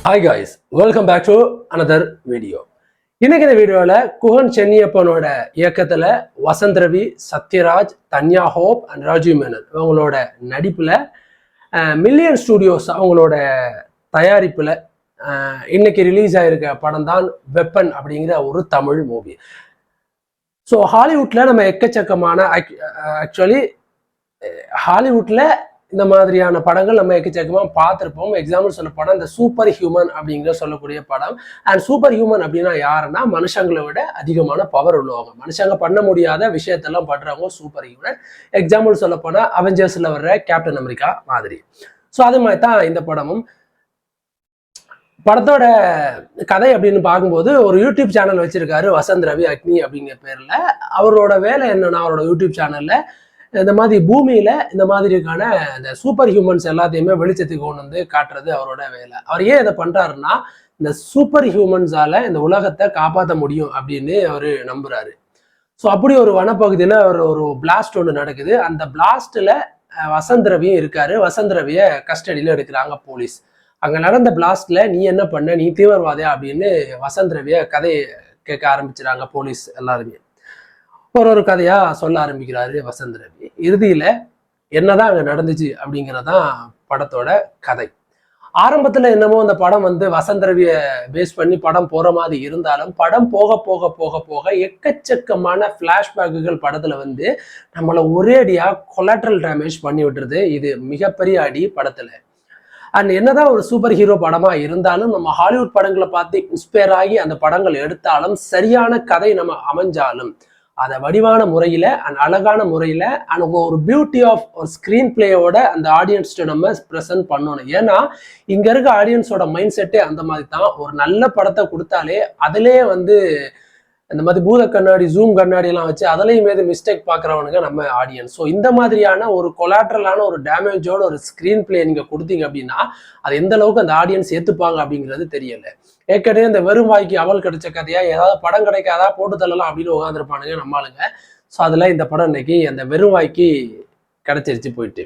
Hi guys, welcome back to another video. இன்னைக்கு இந்த வீடியோவில் குஹன் சென்னியப்பனோட இயக்கத்தில் வசந்த் ரவி, சத்யராஜ், தன்யா ஹோப் அண்ட் ராஜீவ் மேனன் அவங்களோட நடிப்பில் மில்லியன் ஸ்டூடியோஸ் அவங்களோட தயாரிப்பில் இன்னைக்கு ரிலீஸ் ஆகிருக்க படம் தான் வெப்பன் அப்படிங்கிற ஒரு தமிழ் மூவி. ஸோ ஹாலிவுட்டில் நம்ம எக்கச்சக்கமான ஆக்சுவலி ஹாலிவுட்டில் இந்த மாதிரியான படங்கள் நம்ம எக்கச்சக்கமாக பார்த்துருப்போம். எக்ஸாம்பிள் சொல்ல படம் இந்த சூப்பர் ஹியூமன் அப்படிங்கிற சொல்லக்கூடிய படம். அண்ட் சூப்பர் ஹியூமன் அப்படின்னா யாருன்னா மனுஷங்களை விட அதிகமான பவர் உள்ளவங்க, மனுஷங்க பண்ண முடியாத விஷயத்தெல்லாம் பண்றவங்க சூப்பர் ஹியூமன். எக்ஸாம்பிள் சொல்ல போனால் அவெஞ்சர்ஸ்ல வர்ற கேப்டன் அமெரிக்கா மாதிரி. ஸோ அது மாதிரி தான் இந்த படமும். படத்தோட கதை அப்படின்னு பார்க்கும்போது ஒரு யூடியூப் சேனல் வச்சிருக்காரு வசந்த் ரவி அக்னி அப்படிங்கிற பேர்ல. அவரோட வேலை என்னன்னா, அவரோட யூடியூப் சேனல்ல இந்த மாதிரி பூமியில இந்த மாதிரிக்கான இந்த சூப்பர் ஹியூமன்ஸ் எல்லாத்தையுமே வெளிச்சத்துக்கு கொண்டு வந்து காட்டுறது அவரோட வேலை. அவர் ஏன் இதை பண்றாருன்னா, இந்த சூப்பர் ஹியூமன்ஸால இந்த உலகத்தை காப்பாற்ற முடியும் அப்படின்னு அவரு நம்புறாரு. ஸோ அப்படி ஒரு வனப்பகுதியில ஒரு பிளாஸ்ட் ஒன்று நடக்குது. அந்த பிளாஸ்ட்ல வசந்த் ரவியும் இருக்காரு. வசந்த் ரவியை கஸ்டடியில எடுக்கிறாங்க போலீஸ். அங்க நடந்த பிளாஸ்ட்ல நீ என்ன பண்ண, நீ தீவிரவாதியா அப்படின்னு வசந்த் ரவியை கதையை கேட்க ஆரம்பிச்சுறாங்க போலீஸ் எல்லாருமே. ஒரு கதையா சொல்ல ஆரம்பிக்கிறாரு வசந்த் ரவி. இறுதியில என்னதான் அங்க நடந்துச்சு அப்படிங்கறதான் படத்தோட கதை. ஆரம்பத்துல என்னமோ அந்த படம் வசந்த் ரவிய பேஸ் பண்ணி படம் போற மாதிரி இருந்தாலும், படம் போக போக போக போக எக்கச்சக்கமான பிளாஷ்பேக்குகள் படத்துல நம்மள ஒரேடியா கொலாட்ரல் டேமேஜ் பண்ணி விட்டுருது. இது மிகப்பெரிய அடி படத்துல. அண்ட் என்னதான் ஒரு சூப்பர் ஹீரோ படமா இருந்தாலும், நம்ம ஹாலிவுட் படங்களை பார்த்து இன்ஸ்பயர் ஆகி அந்த படங்கள் எடுத்தாலும், சரியான கதை நம்ம அமைஞ்சாலும் அதை வடிவான முறையில அண்ட் அழகான முறையில அண்ட் ஒரு பியூட்டி ஆஃப் ஒரு ஸ்கிரீன் பிளேயோட அந்த ஆடியன்ஸ்ட நம்ம ப்ரெசென்ட் பண்ணணும். ஏன்னா இங்க இருக்க ஆடியன்ஸோட மைண்ட் செட்டே அந்த மாதிரி தான். ஒரு நல்ல படத்தை கொடுத்தாலே அதிலே இந்த மாதிரி பூத கண்ணாடி, ஜூம் கண்ணாடி எல்லாம் வச்சு அதுலயும் மிஸ்டேக் பாக்குறவனுங்க நம்ம ஆடியன்ஸ். ஸோ இந்த மாதிரியான ஒரு கொலாட்ரலான ஒரு டேமேஜோட ஒரு ஸ்கிரீன் பிளே நீங்க கொடுத்தீங்க அப்படின்னா அது எந்த அளவுக்கு அந்த ஆடியன்ஸ் ஏத்துப்பாங்க அப்படிங்கிறது தெரியல. ஏற்கனவே இந்த வெறும் வாய்க்கு அவள் கிடைச்ச கதையா ஏதாவது படம் கிடைக்காதா போட்டு தள்ளலாம் அப்படின்னு உட்காந்துருப்பானுங்க நம்மளுங்க. ஸோ அதுல இந்த படம் இன்னைக்கு அந்த வெறும் வாய்க்கு கிடைச்சிருச்சு போயிட்டு.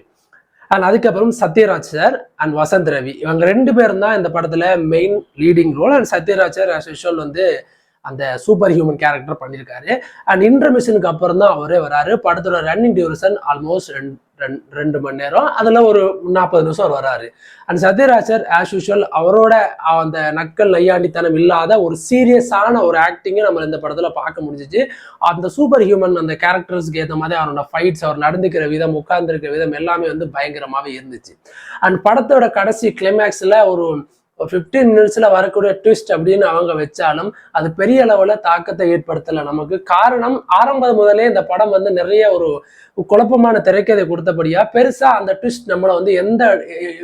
அண்ட் அதுக்கப்புறம் சத்யராஜ் சார் அண்ட் வசந்த் ரவி இவங்க 2 பேரும் தான் இந்த படத்துல main leading role. And Sathyaraj sir as usual அந்த சூப்பர் ஹியூமன் கேரக்டர் பண்ணியிருக்காரு. அண்ட் இன்டர்மிஷனுக்கு அப்புறம் தான் அவரே வராரு. படத்தோட ரன்னிங் டியூரேஷன் ஆல்மோஸ்ட் 2 மணி நேரம். அதுல ஒரு 40 நிமிஷம் வராரு. அண்ட் சத்யராஜர் ஆஸ் யூஷுவல் அவரோட அந்த நக்கல் நையாண்டித்தனம் இல்லாத ஒரு சீரியஸான ஒரு ஆக்டிங்கை நம்ம இந்த படத்துல பார்க்க முடிஞ்சிச்சு. அந்த சூப்பர் ஹியூமன் அந்த கேரக்டர்ஸ்க்கு ஏற்ற மாதிரி அவரோட ஃபைட்ஸ், அவர் நடந்துக்கிற விதம், உட்கார்ந்துருக்கிற விதம் எல்லாமே பயங்கரமாவே இருந்துச்சு. அண்ட் படத்தோட கடைசி கிளைமேக்ஸ்ல ஒரு 15 மினிட்ஸ்ல வரக்கூடிய ட்விஸ்ட் அப்படின்னு அவங்க வச்சாலும் அது பெரிய அளவுல தாக்கத்தை ஏற்படுத்தல நமக்கு. காரணம், ஆரம்பம் முதலே இந்த படம் நிறைய ஒரு குழப்பமான திரைக்கதை கொடுத்தபடியா பெருசா அந்த ட்விஸ்ட் நம்மளை எந்த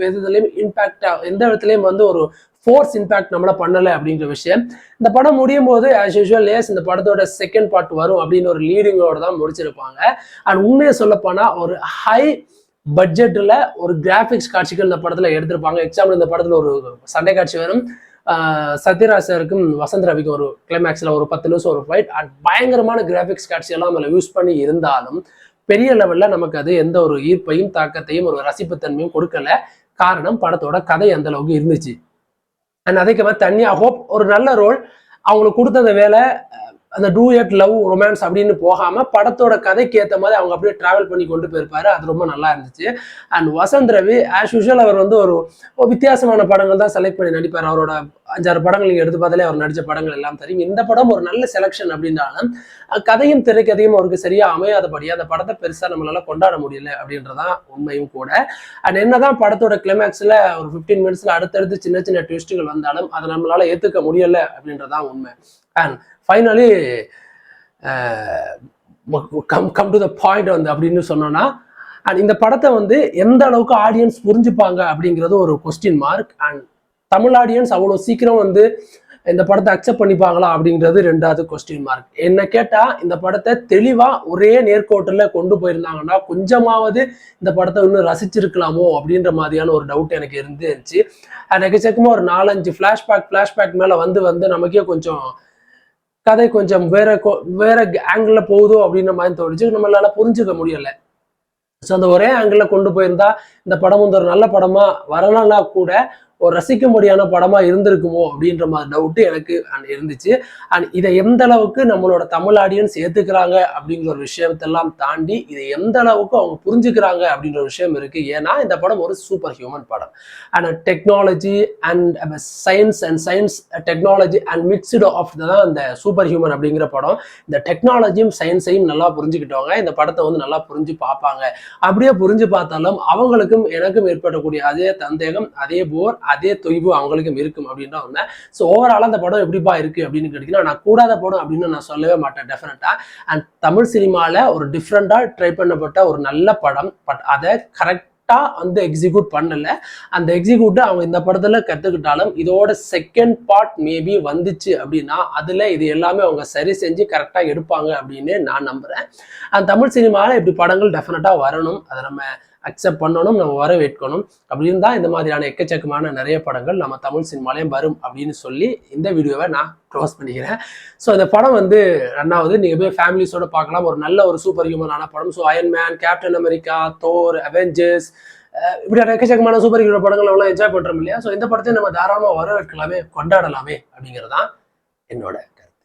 விதத்துலயும் இம்பாக்டா, எந்த விதத்துலயும் ஒரு ஃபோர்ஸ் இம்பாக்ட் நம்மள பண்ணல அப்படிங்கிற விஷயம். இந்த படம் முடியும் போது ஆஸ் யூஷுவல் இந்த படத்தோட செகண்ட் பார்ட் வரும் அப்படின்னு ஒரு லீடிங்கோட தான் முடிச்சிருப்பாங்க. அண்ட் உண்மையை சொல்ல போனா ஒரு ஹை பட்ஜெட்ல ஒரு கிராபிக்ஸ் காட்சிகள் இந்த படத்துல எடுத்திருப்பாங்க. எக்ஸாம்பிள் இந்த படத்துல ஒரு சண்டை காட்சி வரும். சத்யராஜ் சாருக்கும் வசந்த் ரவிக்கும் ஒரு கிளைமேக்ஸ்ல ஒரு 10 நிமிஷம் ஒரு ஃபைட். அண்ட் பயங்கரமான கிராபிக்ஸ் காட்சி எல்லாம் நம்மள யூஸ் பண்ணி இருந்தாலும் பெரிய லெவல்ல நமக்கு அது எந்த ஒரு ஈர்ப்பையும் தாக்கத்தையும் ஒரு ரசிப்புத்தன்மையும் கொடுக்கல. காரணம், படத்தோட கதை அந்த அளவுக்கு இருந்துச்சு. அண்ட் அதுக்கப்புறம் தன்யா ஹோப் ஒரு நல்ல ரோல். அவங்களுக்கு கொடுத்த அந்த வேலை அந்த டூயட் லவ் ரொமான்ஸ் அப்படின்னு போகாம படத்தோட கதைக்கு ஏற்ற மாதிரி அவங்க அப்படியே டிராவல் பண்ணி கொண்டு போயிருப்பாரு. அது ரொம்ப நல்லா இருந்துச்சு. And Vasanth Ravi as usual அவர் ஒரு வித்தியாசமான படங்கள் தான் செலக்ட் பண்ணி நடிப்பார். அவரோட 5-6 படங்கள் நீங்க எடுத்து பார்த்தாலே அவர் நடிச்ச படங்கள் எல்லாம் தெரியும். இந்த படம் ஒரு நல்ல செலக்ஷன் அப்படின்னாலும் கதையும் திரைக்கதையும் அவருக்கு சரியா அமையாதபடியா அந்த படத்தை பெருசா நம்மளால கொண்டாட முடியல அப்படின்றதான் உண்மையும் கூட. அண்ட் என்னதான் படத்தோட கிளைமேக்ஸ்ல ஒரு 15 மினிட்ஸ்ல அடுத்தடுத்து சின்ன சின்ன ட்விஸ்டுகள் வந்தாலும் அதை நம்மளால ஏத்துக்க முடியல அப்படின்றதான் உண்மை. And finally come to the point அப்படின்னு சொன்னோம்னா, அண்ட் இந்த படத்தை எந்த அளவுக்கு ஆடியன்ஸ் புரிஞ்சுப்பாங்க அப்படிங்கிறது ஒரு question mark. And Tamil audience அவ்வளோ சீக்கிரம் இந்த படத்தை அக்செப்ட் பண்ணிப்பாங்களா அப்படிங்கிறது 2வது கொஸ்டின் மார்க். என்ன கேட்டா, இந்த படத்தை தெளிவா ஒரே நேர்கோட்டில் கொண்டு போயிருந்தாங்கன்னா கொஞ்சமாவது இந்த படத்தை இன்னும் ரசிச்சிருக்கலாமோ அப்படின்ற மாதிரியான ஒரு டவுட் எனக்கு இருந்துச்சு. எக்கச்சக்கமா ஒரு 4-5 ஃபிளாஷ்பேக் மேல நமக்கே கொஞ்சம் கதை கொஞ்சம் வேற ஆங்கிள் போகுதோ அப்படின்ற மாதிரி தோணுச்சு. நம்மளால புரிஞ்சுக்க முடியல. ஸோ அந்த ஒரே ஆங்கிள் கொண்டு போயிருந்தா இந்த படம் ஒரு நல்ல படமா வரலன்னா கூட ஒரு ரசிக்கும்படியான படமா இருந்திருக்குமோ அப்படின்ற மாதிரி டவுட்டு எனக்கு இருந்துச்சு. அண்ட் இதை எந்த அளவுக்கு நம்மளோட தமிழ் ஆடியன்ஸ் ஏத்துக்கிறாங்க அப்படிங்கிற ஒரு விஷயத்தெல்லாம் தாண்டி இதை எந்த அளவுக்கு அவங்க புரிஞ்சுக்கிறாங்க அப்படின்ற ஒரு விஷயம் இருக்கு. ஏன்னா இந்த படம் ஒரு சூப்பர் ஹியூமன் படம். And technology and science technology and mixed of தான் இந்த சூப்பர் ஹியூமன் அப்படிங்கிற படம். இந்த டெக்னாலஜியும் சயின்ஸையும் நல்லா புரிஞ்சுக்கிட்டவங்க இந்த படத்தை வந்து நல்லா புரிஞ்சு பார்ப்பாங்க. அப்படியே புரிஞ்சு பார்த்தாலும் அவங்களுக்கும் எனக்கும் ஏற்படக்கூடிய அதே சந்தேகம், அதே போர், அதே தொய்வு அவங்களுக்கும் இருக்கும் அப்படின்னு வந்தேன். ஸோ ஓவரால் அந்த படம் எப்படிப்பா இருக்கு அப்படின்னு கேட்டீங்கன்னா, நான் கூடாத படம் அப்படின்னு நான் சொல்லவே மாட்டேன் டெஃபினட்டா. அண்ட் தமிழ் சினிமாவில் ஒரு டிஃப்ரெண்டா ட்ரை பண்ணப்பட்ட ஒரு நல்ல படம். பட் அதை கரெக்டா வந்து எக்ஸிக்யூட் பண்ணல. அந்த எக்ஸிக்யூட் அவங்க இந்த படத்துல கத்துக்கிட்டாலும் இதோட செகண்ட் பார்ட் மேபி வந்துச்சு அப்படின்னா அதுல இது எல்லாமே அவங்க சரி செஞ்சு கரெக்டா எடுப்பாங்க அப்படின்னு நான் நம்புறேன். அந்த தமிழ் சினிமாவில் இப்படி படங்கள் டெஃபினட்டா வரணும். அதை நம்ம அக்செப்ட் பண்ணணும், நம்ம வரவேற்கணும். அப்படி இருந்தால் இந்த மாதிரியான எக்கச்சக்கமான நிறைய படங்கள் நம்ம தமிழ் சினிமாலையும் வரும் அப்படின்னு சொல்லி இந்த வீடியோவை நான் க்ளோஸ் பண்ணிக்கிறேன். ஸோ இந்த படம் வந்து ரெண்டாவது நீங்கள் போய் ஃபேமிலிஸோட பார்க்கலாம். ஒரு நல்ல ஒரு சூப்பர் ஹியூமனான படம். So Iron Man, Captain America, Thor, Avengers, இப்படியான எக்கச்சக்கமான சூப்பர் ஹீரோ படங்கள் எல்லாம் என்ஜாய் பண்ணுறோம் இல்லையா? ஸோ இந்த படத்தை நம்ம தாராளமாக வரவேற்கலாமே, கொண்டாடலாமே அப்படிங்கிறது தான் என்னோட கருத்து.